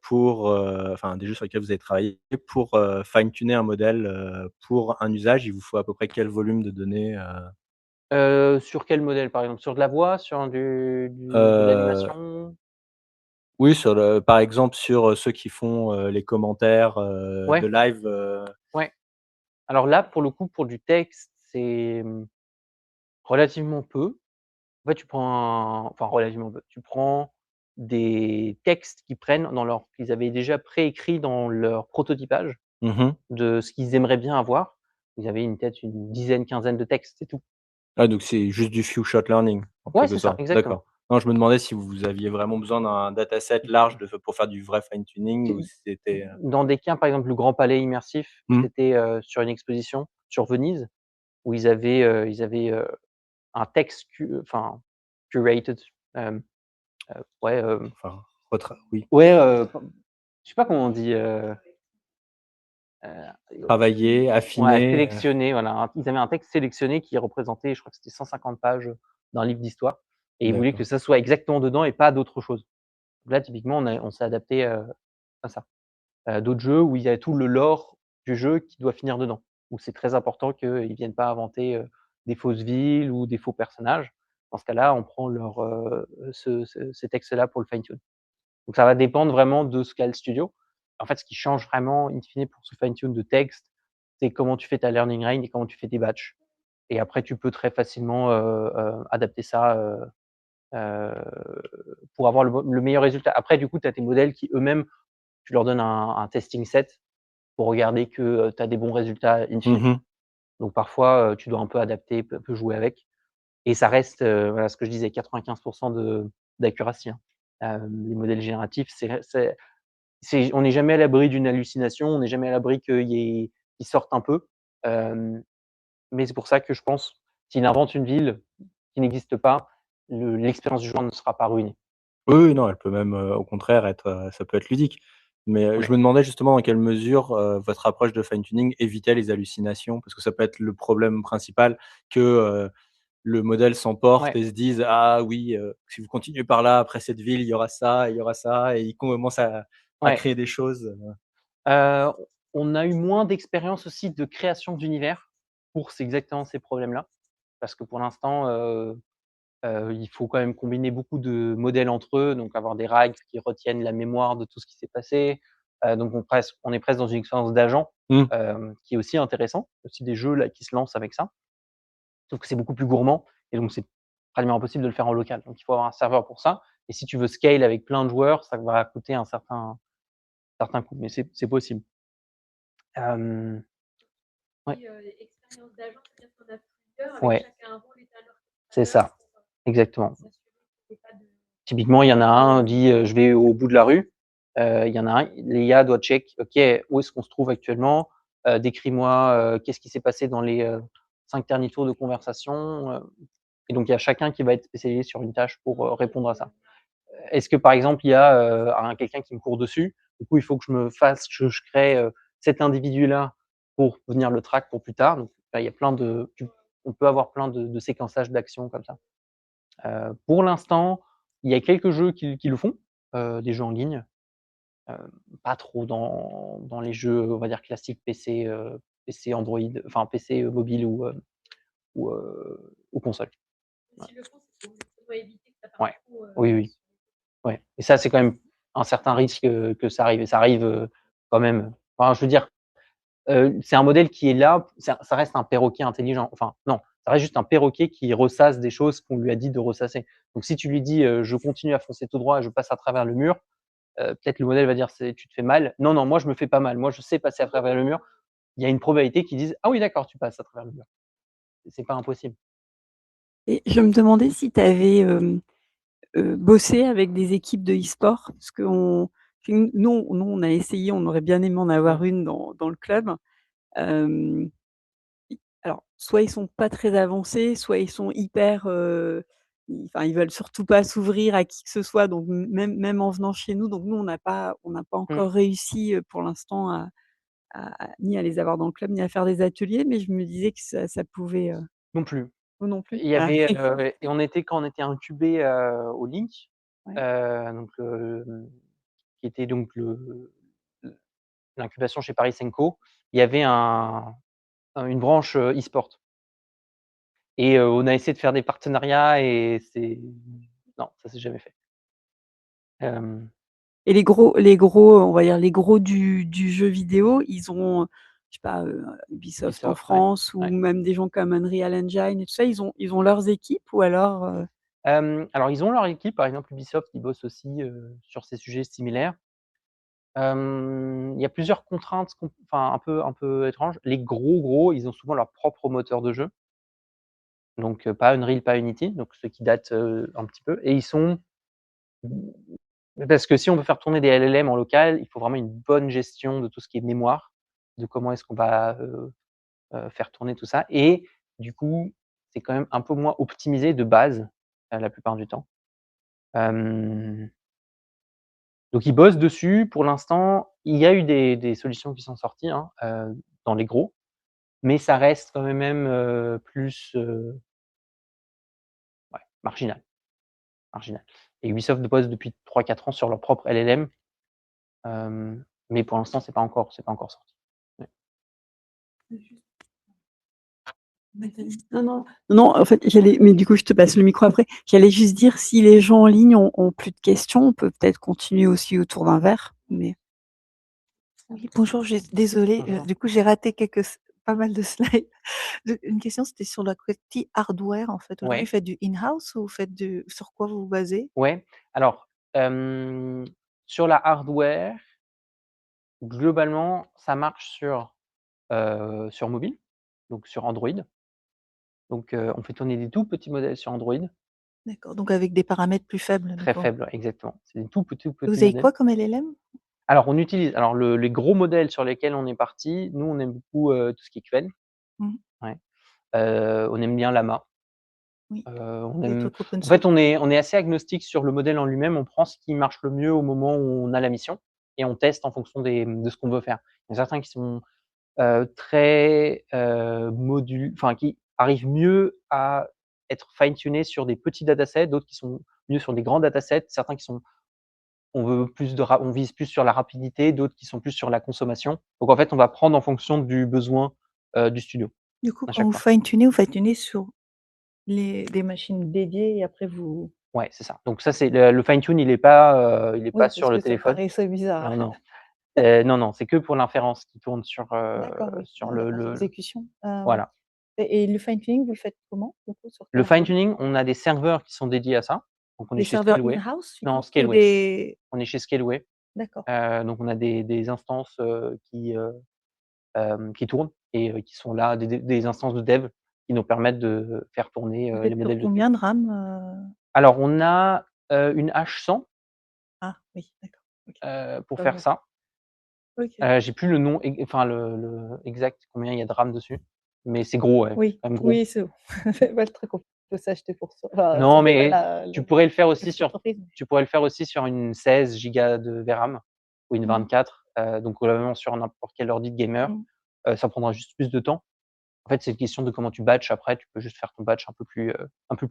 pour, enfin des jeux sur lesquels vous avez travaillé, pour, fine tuner un modèle, pour un usage, il vous faut à peu près quel volume de données, Sur quel modèle, par exemple? Sur de la voix? Sur de Heu, l'animation? oui, sur le par exemple, sur, ceux qui font, les commentaires, de Ouais, live, ouais. Alors là, pour le coup, pour du texte, c'est, relativement peu. En fait, tu prends enfin relativement peu, tu prends des textes qu'ils avaient déjà préécrits dans leur prototypage mmh. de ce qu'ils aimeraient bien avoir. Ils avaient peut-être une dizaine, quinzaine de textes, c'est tout. Ah donc c'est juste du few shot learning, en Ouais, quelque c'est ça, sorte? exactement. D'accord. Non, je me demandais si vous aviez vraiment besoin d'un dataset large pour faire du vrai fine tuning C'est ou si c'était, dans des cas, par exemple, le Grand Palais Immersif, mmh, c'était, sur une exposition sur Venise où un texte curated, hem, ouais, enfin, oui, ouais, je sais pas comment on dit, travailler, ouais, affiner, sélectionné, voilà, ils avaient un texte sélectionné qui représentait, je crois que c'était 150 pages d'un livre d'histoire et ils voulaient que d'accord. ça soit exactement dedans et pas d'autre chose. Là, typiquement, on s'est adapté, à ça. D'autres jeux où il y a tout le lore du jeu qui doit finir dedans, où c'est très important qu'ils viennent pas inventer, des fausses villes ou des faux personnages. Dans ce cas-là, on prend ces textes-là pour le fine tune. Donc ça va dépendre vraiment de ce qu'a le studio. En fait, ce qui change vraiment in fine pour ce fine tune de texte, c'est comment tu fais ta learning range et comment tu fais tes batchs. Et après, tu peux très facilement, adapter ça, heu, pour avoir le meilleur résultat. Après, du coup, tu as tes modèles qui eux-mêmes, tu leur donnes un testing set pour regarder que, tu as des bons résultats in fine. Mmh. Donc parfois, tu dois un peu adapter, un peu jouer avec et ça reste, voilà ce que je disais, 95 de d'accuracy, hein. Les modèles génératifs, on n'est jamais à l'abri d'une hallucination, on n'est jamais à l'abri qu'ils sortent un peu. Hem, mais c'est pour ça que je pense, s'il invente une ville qui n'existe pas, l'expérience du joueur ne sera pas ruinée. Oui, oui, non, elle peut même, au contraire être, ça peut être ludique. Mais, je Ouais, me demandais justement dans quelle mesure, votre approche de fine tuning évitait les hallucinations? Parce que ça peut être le problème principal que, le modèle s'emporte ouais. et se dise: «Ah oui, si vous continuez par là, après cette ville, il y aura ça» et il commence à Ouais. créer des choses, Heu, on a eu moins d'expérience aussi de création d'univers pour exactement ces problèmes-là. Parce que pour l'instant, il faut quand même combiner beaucoup de modèles entre eux, donc avoir des règles qui retiennent la mémoire de tout ce qui s'est passé. Donc on est presque dans une expérience d'agent, mmh. qui est aussi intéressant. Il y a aussi des jeux là qui se lancent avec ça, sauf que c'est beaucoup plus gourmand et donc c'est pratiquement impossible de le faire en local. Donc il faut avoir un serveur pour ça et si tu veux scale avec plein de joueurs, ça va coûter un certain coût, mais c'est possible. Hem, ouais, Oui, expérience d'agent, c'est-à-dire qu'on a plusieurs avec ouais, chacun un rôle et un c'est orchestrateur ça, pour, exactement. s'assurer qu'il y ait pas de Typiquement, il y en a un dit, «Je vais au bout de la rue». Il y en a un, l'IA doit check: «OK, où est-ce qu'on se trouve actuellement? Décris-moi, qu'est-ce qui s'est passé dans les, 5 derniers tours de conversation?» Et donc il y a chacun qui va être spécialisé sur une tâche pour, répondre à ça. Est-ce que par exemple, il y a, quelqu'un qui me court dessus, du coup, il faut que je crée, cet individu-là pour venir le track pour plus tard. Donc là, il y a on peut avoir plein de séquençage d'actions comme ça. Pour l'instant, il y a quelques jeux qui le font, des jeux en ligne, heu, pas trop dans les jeux, on va dire classiques PC, PC Android, enfin PC, mobile ou console. Ouais. s'ils le font, c'est pour justement éviter que ça parte Ouais. trop, Oui, oui. Ouais. Et ça, c'est quand même un certain risque que ça arrive. Et ça arrive quand même. Enfin, je veux dire, c'est un modèle qui est là. Ça reste un perroquet intelligent. Enfin, non, ça reste juste un perroquet qui ressasse des choses qu'on lui a dit de ressasser. Donc, si tu lui dis, je continue à foncer tout droit, je passe à travers le mur, peut-être le modèle va dire, tu te fais mal. Non, non, moi, je me fais pas mal. Moi, je sais passer à travers le mur. Il y a une probabilité qu'ils disent, ah oui, d'accord, tu passes à travers le mur. C'est pas impossible. Et je me demandais si tu avais bossé avec des équipes de e-sport, parce que nous, on a essayé, on aurait bien aimé en avoir une dans le club. Alors, soit ils sont pas très avancés, soit ils sont hyper, ils veulent surtout pas s'ouvrir à qui que ce soit, donc même en venant chez nous, donc nous, on n'a pas encore réussi, pour l'instant ni à les avoir dans le club, ni à faire des ateliers, mais je me disais que ça pouvait, Non plus. vous non plus? Il y avait, et quand on était incubé au Link, Ouais. donc qui était donc l'incubation chez Paris Senco, il y avait une branche e-sport. Et on a essayé de faire des partenariats et non, ça s'est jamais fait. Et les gros, on va dire les gros du jeu vidéo, ils ont, je sais pas, Ubisoft en Ubisoft, France ou ouais. même des gens comme Unreal Engine et tout ça, ils ont leurs équipes ou alors, Alors ils ont leur équipe, par exemple Ubisoft, qui bosse aussi sur ces sujets similaires. Il y a plusieurs contraintes un peu étranges. Les gros, ils ont souvent leur propre moteur de jeu. Donc pas Unreal, pas Unity, donc ceux qui datent un petit peu. Et ils sont... Parce que si on veut faire tourner des LLM en local, il faut vraiment une bonne gestion de tout ce qui est mémoire, de comment est-ce qu'on va faire tourner tout ça. Et du coup, c'est quand même un peu moins optimisé de base la plupart du temps. Donc ils bossent dessus. Pour l'instant, il y a eu des solutions qui sont sorties dans les gros, mais ça reste quand même plus marginal. Et Ubisoft bosse depuis 3-4 ans sur leur propre LLM, mais pour l'instant, c'est pas encore sorti. Ouais. Non, en fait, mais du coup, je te passe le micro après. J'allais juste dire, si les gens en ligne ont plus de questions, on peut peut-être continuer aussi autour d'un verre, mais. Oui, bonjour, désolée, Bonjour. du coup, j'ai raté pas mal de slides. Une question, c'était sur la partie hardware, en fait. Aujourd'hui, Ouais. vous faites du in-house ou vous faites sur quoi vous vous basez? Ouais. Alors, sur la hardware, globalement, ça marche sur mobile, donc sur Android. Donc, on fait tourner des tout petits modèles sur Android. D'accord, donc avec des paramètres plus faibles, Très d'accord. faibles, exactement. C'est des tout petits Vous avez modèles. quoi comme LLM? Alors, on utilise les gros modèles sur lesquels on est parti. Nous, on aime beaucoup tout ce qui est Qwen. Ouais. On aime bien Llama. Oui. On Des aime... trucs open En fait, source? on est assez agnostique sur le modèle en lui-même. On prend ce qui marche le mieux au moment où on a la mission et on teste en fonction de ce qu'on veut faire. Il y a certains qui sont très qui arrivent mieux à être fine-tunés sur des petits datasets, d'autres qui sont mieux sur des grands datasets, certains qui sont on vise plus sur la rapidité, d'autres qui sont plus sur la consommation. Donc en fait, on va prendre en fonction du besoin du studio Du coup, à quand chaque vous fois. fine-tunez sur des machines dédiées et après vous... Ouais, c'est ça. Donc ça, c'est le fine-tune, il est pas Oui, pas parce sur le que ça téléphone. paraissait bizarre. Non, non, c'est que pour l'inférence qui tourne sur D'accord, oui, sur d'accord, l'exécution. voilà. Et le fine-tuning, vous le faites comment, du coup, sur Le quel hardware? fine-tuning, on a des serveurs qui sont dédiés à ça. Donc on est Des chez serveurs Scaleway. in-house Non, uniquement ou Scaleway. des... On est chez Scaleway. D'accord. Donc on a des instances qui tournent et qui sont là, des instances de dev qui nous permettent de faire tourner Vous les êtes sur modèles de combien de RAM? Alors on a une H100 Ah oui, d'accord. OK. pour Pas faire mal. ça. OK. J'ai plus le nom, le exact, combien il y a de RAM dessus, mais c'est gros, ouais, c'est Oui, quand même gros. oui, c'est bon. C'est pas le truc qu'on peut s'acheter pour soi. Enfin, Non, c'est pas mais tu pourrais le faire aussi sur entreprise. une 16 gigas de VRAM ou une 24, donc probablement sur n'importe quel ordi de gamer. Ça prendra juste plus de temps. En fait, c'est une question de comment tu batches après. Tu peux juste faire ton batch un peu plus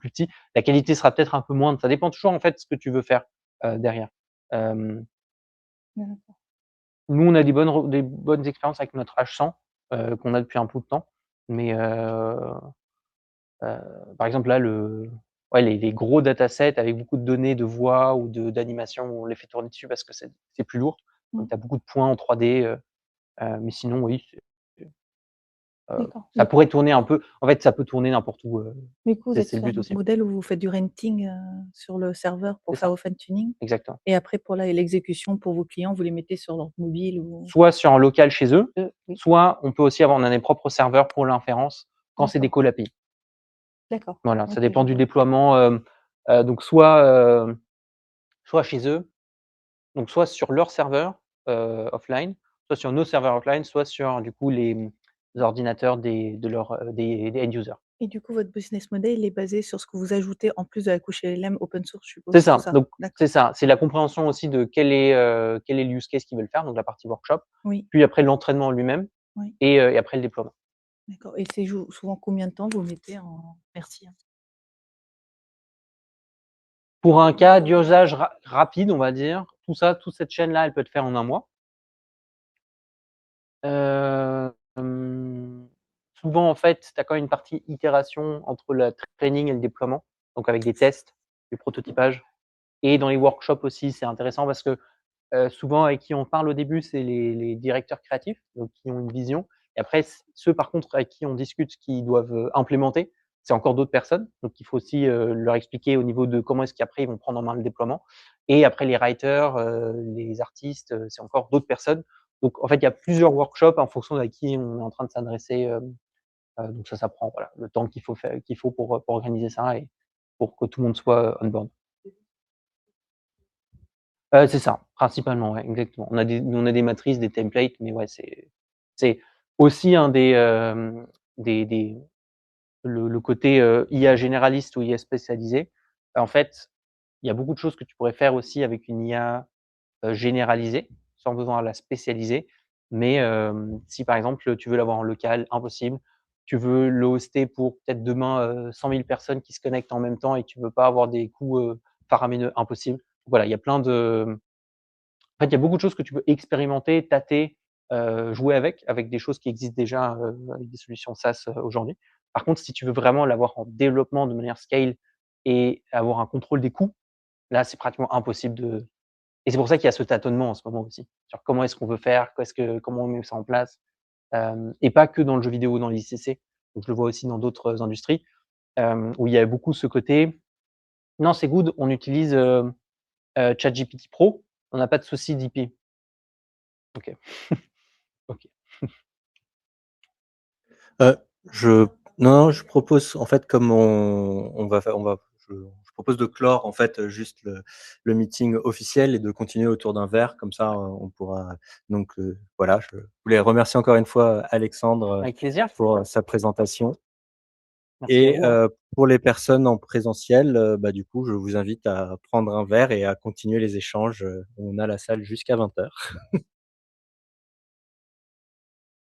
petit. La qualité sera peut-être un peu moindre. Ça dépend toujours en fait de ce que tu veux faire derrière. D'accord. Nous, on a des bonnes expériences avec notre H100 qu'on a depuis un bout de temps. Mais par exemple là, ouais, les gros datasets avec beaucoup de données de voix ou d'animation, on les fait tourner dessus parce que c'est plus lourd. Donc tu as beaucoup de points en 3D, mais sinon oui, D'accord. ça pourrait tourner un peu en fait, ça peut tourner n'importe où, Du coup, vous êtes c'est le sur but un aussi. modèle où vous faites du renting, sur le serveur pour C'est faire ça. vos fine tuning Exactement. et après pour l'exécution pour vos clients, vous les mettez sur leur mobile ou Soit sur un local chez eux, oui, soit on peut aussi avoir on a des propres serveurs pour l'inférence quand c'est des d'accord. call API. D'accord. Voilà, ça OK, dépend je du vois. déploiement, donc soit chez eux, donc soit sur leur serveur, offline, soit sur nos serveurs offline, soit sur du coup les ordinateurs des end users. Et du coup, votre business model, il est basé sur ce que vous ajoutez en plus de la couche LLM open source, je suppose, C'est c'est ça, ça? donc D'accord. c'est ça, c'est la compréhension aussi de quel est le use case qu'ils veulent faire, donc la partie workshop, Oui, puis après l'entraînement en lui-même oui, et après le déploiement. d'accord et c'est souvent combien de temps vous mettez en merci, hein? Pour un cas d'usage rapide, on va dire, toute cette chaîne-là, elle peut être faite en 1 mois. Hem, Souvent, en fait, tu as quand même une partie itération entre le training et le déploiement, donc avec des tests, du prototypage et dans les workshops aussi, c'est intéressant parce que, souvent avec qui on parle au début, c'est les directeurs créatifs, donc qui ont une vision et après ceux par contre avec qui on discute, qui doivent, implémenter, c'est encore d'autres personnes. Donc il faut aussi, leur expliquer au niveau de comment est-ce qu'après ils vont prendre en main le déploiement et après les writers, les artistes, c'est encore d'autres personnes. Donc en fait, il y a plusieurs workshops en fonction à qui on est en train de s'adresser, donc ça prend voilà, le temps qu'il faut pour organiser ça et pour que tout le monde soit, on board. C'est ça, principalement, ouais, exactement. On a des matrices, des templates, mais ouais, c'est aussi un des le côté, IA généraliste ou IA spécialisée. En fait, il y a beaucoup de choses que tu pourrais faire aussi avec une IA, généralisée, sans besoin de la spécialiser. Mais, si par exemple, tu veux l'avoir en local, impossible. Tu veux le hoster pour peut-être demain, 100 000 personnes qui se connectent en même temps et tu veux pas avoir des coûts, faramineux, impossible. Voilà, il y a plein de en fait, il y a beaucoup de choses que tu peux expérimenter, tâter, jouer avec des choses qui existent déjà, avec des solutions SaaS, aujourd'hui. Par contre, si tu veux vraiment l'avoir en développement de manière scale et avoir un contrôle des coûts, là, c'est pratiquement impossible de et c'est pour ça qu'il y a ce tâtonnement en ce moment aussi, sur comment est-ce qu'on veut faire, comment on met ça en place, et pas que dans le jeu vidéo ou dans l'ICC. Donc je le vois aussi dans d'autres industries, où il y a beaucoup ce côté: «Non, c'est good, on utilise, ChatGPT Pro, on n'a pas de souci d'IP». OK. OK. Heu, je non, je propose en fait comme on va faire je propose de clore en fait, juste le meeting officiel et de continuer autour d'un verre comme ça, on pourra donc voilà, je voulais remercier encore une fois Alexandre, Avec plaisir. pour, sa présentation Merci à et vous, hein. pour les personnes en présentiel, bah, du coup, je vous invite à prendre un verre et à continuer les échanges, on a la salle jusqu'à 20h.